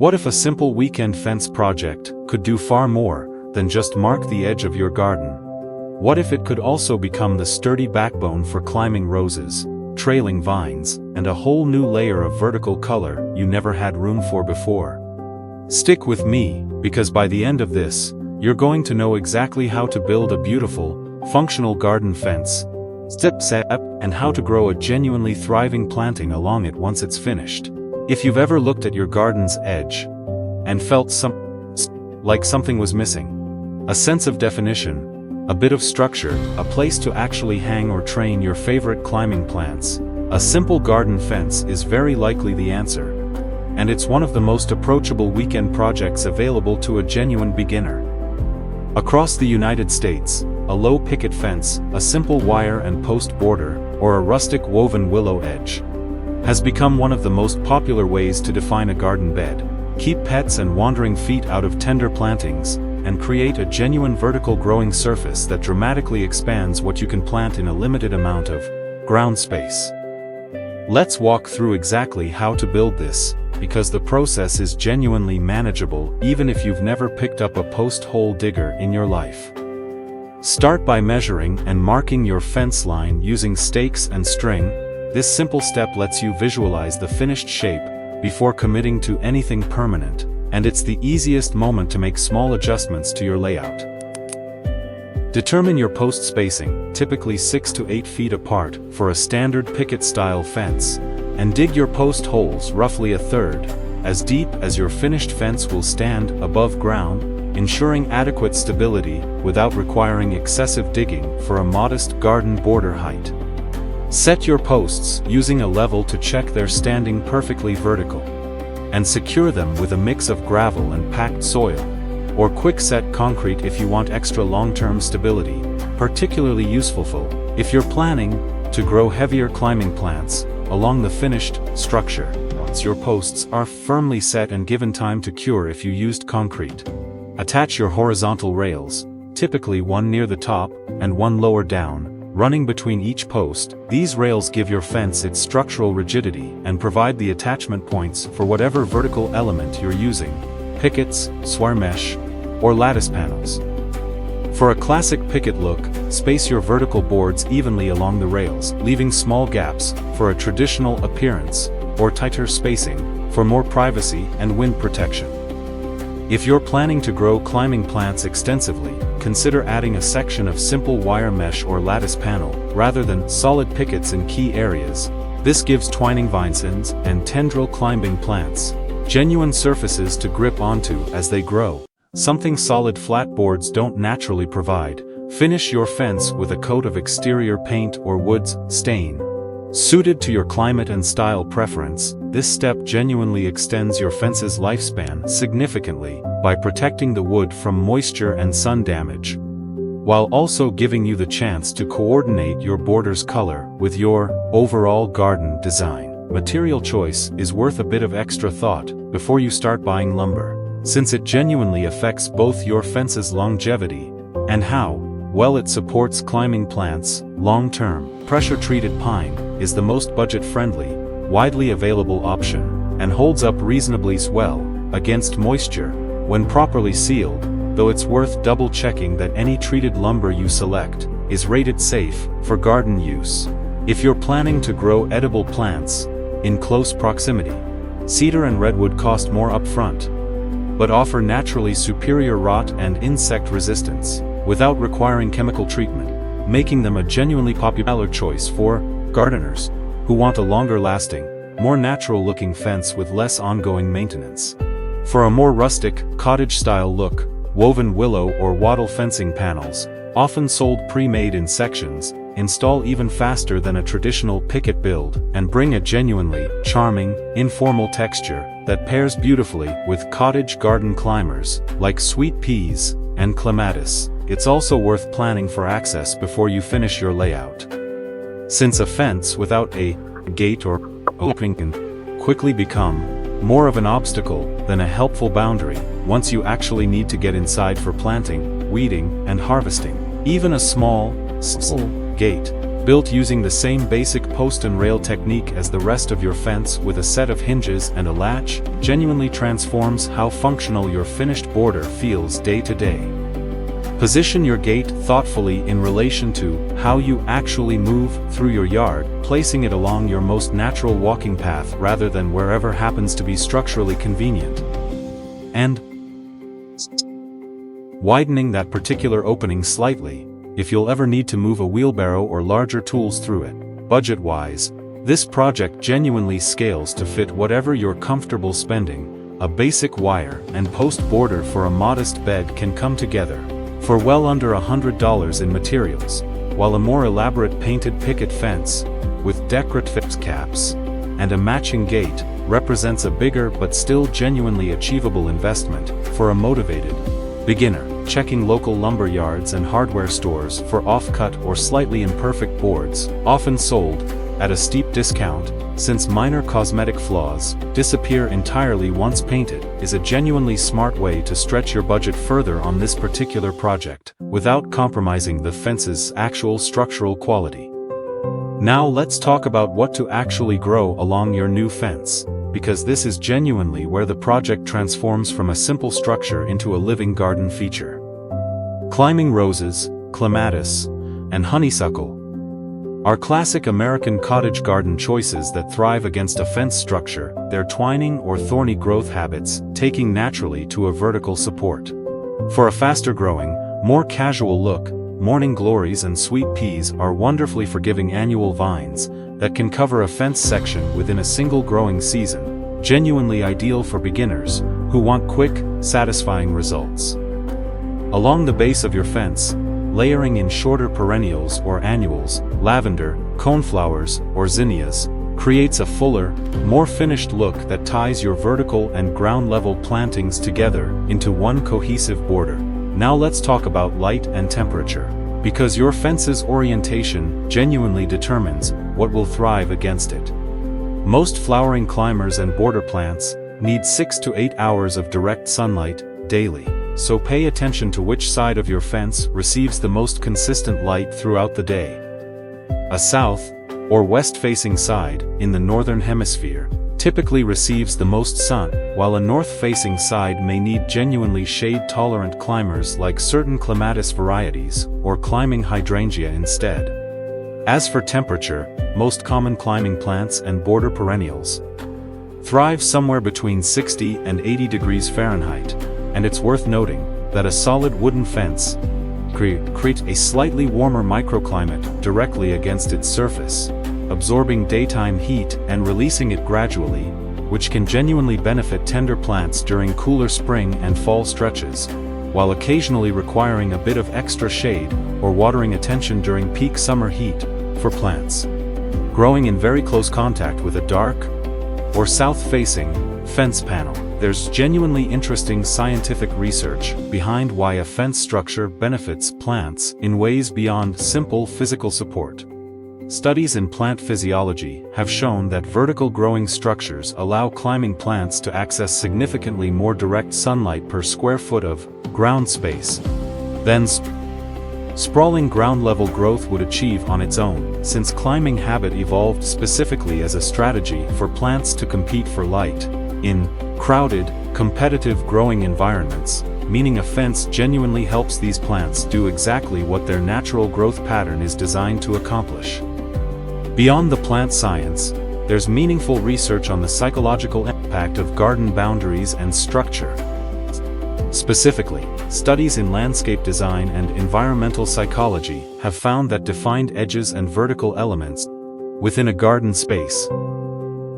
What if a simple weekend fence project could do far more than just mark the edge of your garden? What if it could also become the sturdy backbone for climbing roses, trailing vines, and a whole new layer of vertical color you never had room for before? Stick with me, because by the end of this, you're going to know exactly how to build a beautiful, functional garden fence, and how to grow a genuinely thriving planting along it once it's finished. If you've ever looked at your garden's edge and felt like something was missing, a sense of definition, a bit of structure, a place to actually hang or train your favorite climbing plants, a simple garden fence is very likely the answer. And it's one of the most approachable weekend projects available to a genuine beginner. Across the United States, a low picket fence, a simple wire and post border, or a rustic woven willow edge has become one of the most popular ways to define a garden bed, keep pets and wandering feet out of tender plantings, and create a genuine vertical growing surface that dramatically expands what you can plant in a limited amount of ground space. Let's walk through exactly how to build this, because the process is genuinely manageable even if you've never picked up a post hole digger in your life. Start by measuring and marking your fence line using stakes and string. This simple step lets you visualize the finished shape before committing to anything permanent, and it's the easiest moment to make small adjustments to your layout. Determine your post spacing, typically 6 to 8 feet apart, for a standard picket-style fence, and dig your post holes roughly a third, as deep as your finished fence will stand above ground, ensuring adequate stability without requiring excessive digging for a modest garden border height. Set your posts using a level to check they're standing perfectly vertical, and secure them with a mix of gravel and packed soil, or quick-set concrete if you want extra long-term stability, particularly useful if you're planning to grow heavier climbing plants along the finished structure. Once your posts are firmly set and given time to cure if you used concrete, attach your horizontal rails, typically one near the top and one lower down, running between each post. These rails give your fence its structural rigidity and provide the attachment points for whatever vertical element you're using: pickets, wire mesh, or lattice panels. For a classic picket look, space your vertical boards evenly along the rails, leaving small gaps for a traditional appearance, or tighter spacing for more privacy and wind protection. If you're planning to grow climbing plants extensively, consider adding a section of simple wire mesh or lattice panel, rather than solid pickets in key areas. This gives twining vines and tendril climbing plants genuine surfaces to grip onto as they grow, something solid flat boards don't naturally provide. Finish your fence with a coat of exterior paint or wood stain. Suited to your climate and style preference, this step genuinely extends your fence's lifespan significantly by protecting the wood from moisture and sun damage, while also giving you the chance to coordinate your border's color with your overall garden design. Material choice is worth a bit of extra thought before you start buying lumber, since it genuinely affects both your fence's longevity and how well it supports climbing plants long-term. Pressure-treated pine is the most budget-friendly, widely available option, and holds up reasonably well against moisture when properly sealed, though it's worth double-checking that any treated lumber you select is rated safe for garden use. If you're planning to grow edible plants in close proximity, cedar and redwood cost more upfront, but offer naturally superior rot and insect resistance without requiring chemical treatment, making them a genuinely popular choice for gardeners who want a longer-lasting, more natural-looking fence with less ongoing maintenance. For a more rustic, cottage-style look, woven willow or wattle fencing panels, often sold pre-made in sections, install even faster than a traditional picket build and bring a genuinely charming, informal texture that pairs beautifully with cottage garden climbers like sweet peas and clematis. It's also worth planning for access before you finish your layout, since a fence without a gate or opening can quickly become more of an obstacle than a helpful boundary once you actually need to get inside for planting, weeding, and harvesting. Even a small gate built using the same basic post and rail technique as the rest of your fence with a set of hinges and a latch, genuinely transforms how functional your finished border feels day to day. Position your gate thoughtfully in relation to how you actually move through your yard, placing it along your most natural walking path rather than wherever happens to be structurally convenient. And widening that particular opening slightly, if you'll ever need to move a wheelbarrow or larger tools through it. Budget-wise, this project genuinely scales to fit whatever you're comfortable spending. A basic wire and post border for a modest bed can come together for well under $100 in materials, while a more elaborate painted picket fence, with decorative caps, and a matching gate, represents a bigger but still genuinely achievable investment for a motivated beginner. Checking local lumber yards and hardware stores for off-cut or slightly imperfect boards, often sold at a steep discount, since minor cosmetic flaws disappear entirely once painted, is a genuinely smart way to stretch your budget further on this particular project, without compromising the fence's actual structural quality. Now let's talk about what to actually grow along your new fence, because this is genuinely where the project transforms from a simple structure into a living garden feature. Climbing roses, clematis, and honeysuckle are classic American cottage garden choices that thrive against a fence structure, their twining or thorny growth habits taking naturally to a vertical support. For a faster growing, more casual look, morning glories and sweet peas are wonderfully forgiving annual vines that can cover a fence section within a single growing season, genuinely ideal for beginners who want quick, satisfying results. Along the base of your fence, layering in shorter perennials or annuals, lavender, coneflowers, or zinnias, creates a fuller, more finished look that ties your vertical and ground-level plantings together into one cohesive border. Now let's talk about light and temperature, because your fence's orientation genuinely determines what will thrive against it. Most flowering climbers and border plants need 6 to 8 hours of direct sunlight daily. So pay attention to which side of your fence receives the most consistent light throughout the day. A south or west-facing side, in the northern hemisphere, typically receives the most sun, while a north-facing side may need genuinely shade-tolerant climbers like certain clematis varieties, or climbing hydrangea instead. As for temperature, most common climbing plants and border perennials thrive somewhere between 60 and 80 degrees Fahrenheit. And it's worth noting that a solid wooden fence creates a slightly warmer microclimate directly against its surface, absorbing daytime heat and releasing it gradually, which can genuinely benefit tender plants during cooler spring and fall stretches, while occasionally requiring a bit of extra shade or watering attention during peak summer heat for plants growing in very close contact with a dark or south-facing fence panel. There's genuinely interesting scientific research behind why a fence structure benefits plants in ways beyond simple physical support. Studies in plant physiology have shown that vertical growing structures allow climbing plants to access significantly more direct sunlight per square foot of ground space than sprawling ground-level growth would achieve on its own, since climbing habit evolved specifically as a strategy for plants to compete for light in crowded, competitive growing environments, meaning a fence genuinely helps these plants do exactly what their natural growth pattern is designed to accomplish. Beyond the plant science, there's meaningful research on the psychological impact of garden boundaries and structure. Specifically, studies in landscape design and environmental psychology have found that defined edges and vertical elements within a garden space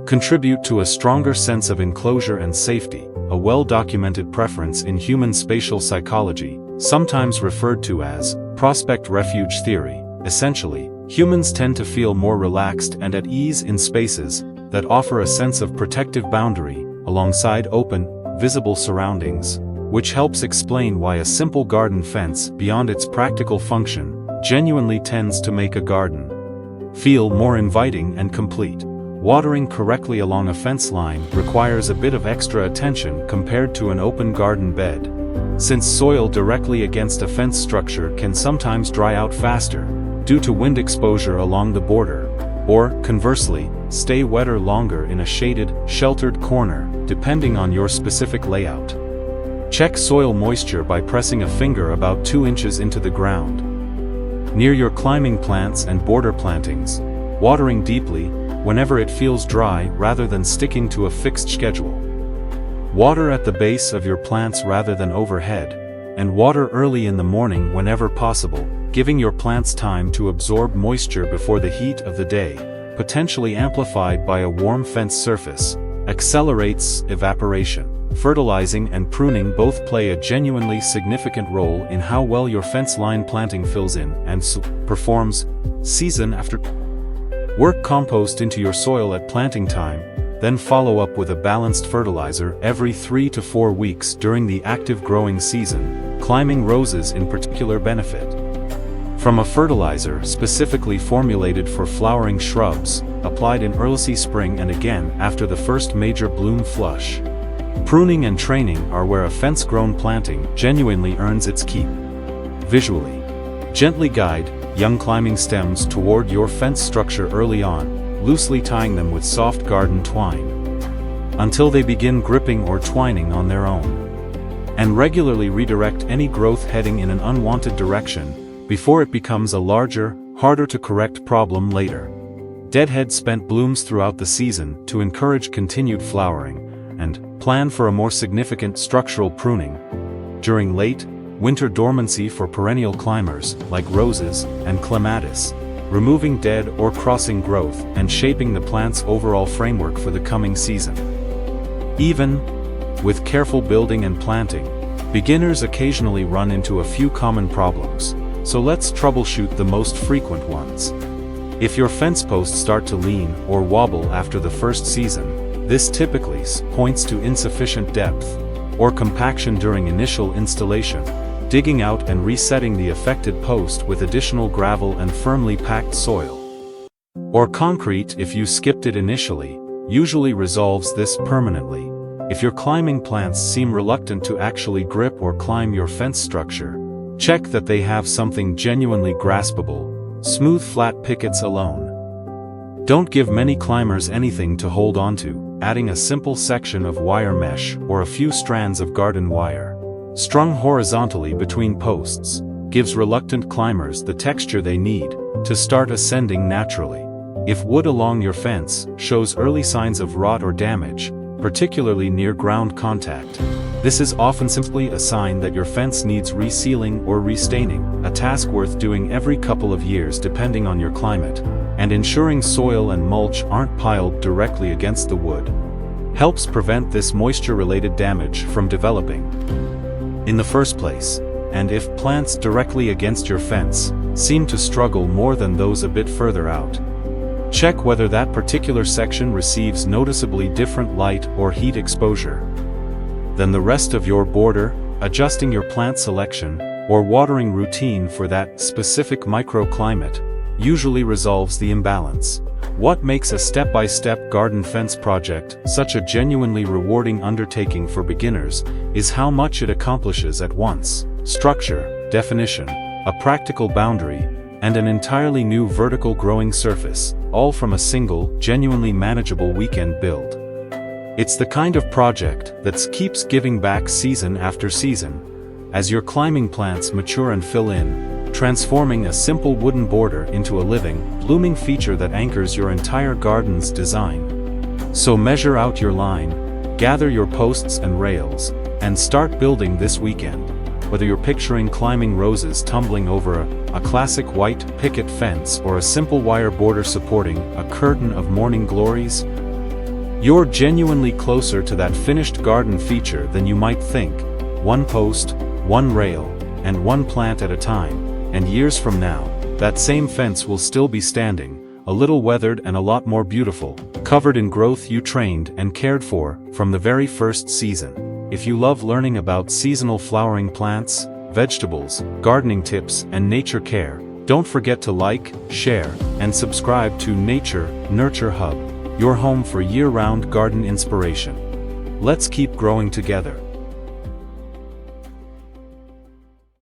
contribute to a stronger sense of enclosure and safety, a well-documented preference in human spatial psychology, sometimes referred to as prospect refuge theory. Essentially, humans tend to feel more relaxed and at ease in spaces that offer a sense of protective boundary, alongside open, visible surroundings, which helps explain why a simple garden fence, beyond its practical function, genuinely tends to make a garden feel more inviting and complete. Watering correctly along a fence line requires a bit of extra attention compared to an open garden bed, since soil directly against a fence structure can sometimes dry out faster due to wind exposure along the border, or, conversely, stay wetter longer in a shaded, sheltered corner, depending on your specific layout. Check soil moisture by pressing a finger about 2 inches into the ground. Near your climbing plants and border plantings, watering deeply, whenever it feels dry rather than sticking to a fixed schedule. Water at the base of your plants rather than overhead, and water early in the morning whenever possible, giving your plants time to absorb moisture before the heat of the day, potentially amplified by a warm fence surface, accelerates evaporation. Fertilizing and pruning both play a genuinely significant role in how well your fence line planting fills in and performs season after. Work compost into your soil at planting time, then follow up with a balanced fertilizer every 3 to 4 weeks during the active growing season. Climbing roses in particular benefit from a fertilizer specifically formulated for flowering shrubs, applied in early spring and again after the first major bloom flush. Pruning and training are where a fence-grown planting genuinely earns its keep. Visually, gently guide young climbing stems toward your fence structure early on, loosely tying them with soft garden twine, until they begin gripping or twining on their own. And regularly redirect any growth heading in an unwanted direction, before it becomes a larger, harder to correct problem later. Deadhead spent blooms throughout the season to encourage continued flowering, and plan for a more significant structural pruning during late winter dormancy for perennial climbers like roses and clematis, removing dead or crossing growth and shaping the plant's overall framework for the coming season. Even with careful building and planting, beginners occasionally run into a few common problems, so let's troubleshoot the most frequent ones. If your fence posts start to lean or wobble after the first season, this typically points to insufficient depth or compaction during initial installation. Digging out and resetting the affected post with additional gravel and firmly packed soil or concrete if you skipped it initially, usually resolves this permanently. If your climbing plants seem reluctant to actually grip or climb your fence structure, check that they have something genuinely graspable. Smooth flat pickets alone don't give many climbers anything to hold onto. Adding a simple section of wire mesh or a few strands of garden wire, strung horizontally between posts, gives reluctant climbers the texture they need to start ascending naturally. If wood along your fence shows early signs of rot or damage, particularly near ground contact, this is often simply a sign that your fence needs resealing or restaining, a task worth doing every couple of years depending on your climate, and ensuring soil and mulch aren't piled directly against the wood helps prevent this moisture-related damage from developing in the first place. And if plants directly against your fence seem to struggle more than those a bit further out, check whether that particular section receives noticeably different light or heat exposure than the rest of your border. Adjusting your plant selection or watering routine for that specific microclimate usually resolves the imbalance. What makes a step-by-step garden fence project such a genuinely rewarding undertaking for beginners is how much it accomplishes at once: structure, definition, a practical boundary, and an entirely new vertical growing surface, all from a single, genuinely manageable weekend build. It's the kind of project that keeps giving back season after season, as your climbing plants mature and fill in, transforming a simple wooden border into a living, blooming feature that anchors your entire garden's design. So measure out your line, gather your posts and rails, and start building this weekend. Whether you're picturing climbing roses tumbling over a classic white picket fence or a simple wire border supporting a curtain of morning glories, you're genuinely closer to that finished garden feature than you might think. One post, one rail, and one plant at a time, and years from now, that same fence will still be standing, a little weathered and a lot more beautiful, covered in growth you trained and cared for from the very first season. If you love learning about seasonal flowering plants, vegetables, gardening tips, and nature care, don't forget to like, share, and subscribe to Nature Nurture Hub, your home for year-round garden inspiration. Let's keep growing together.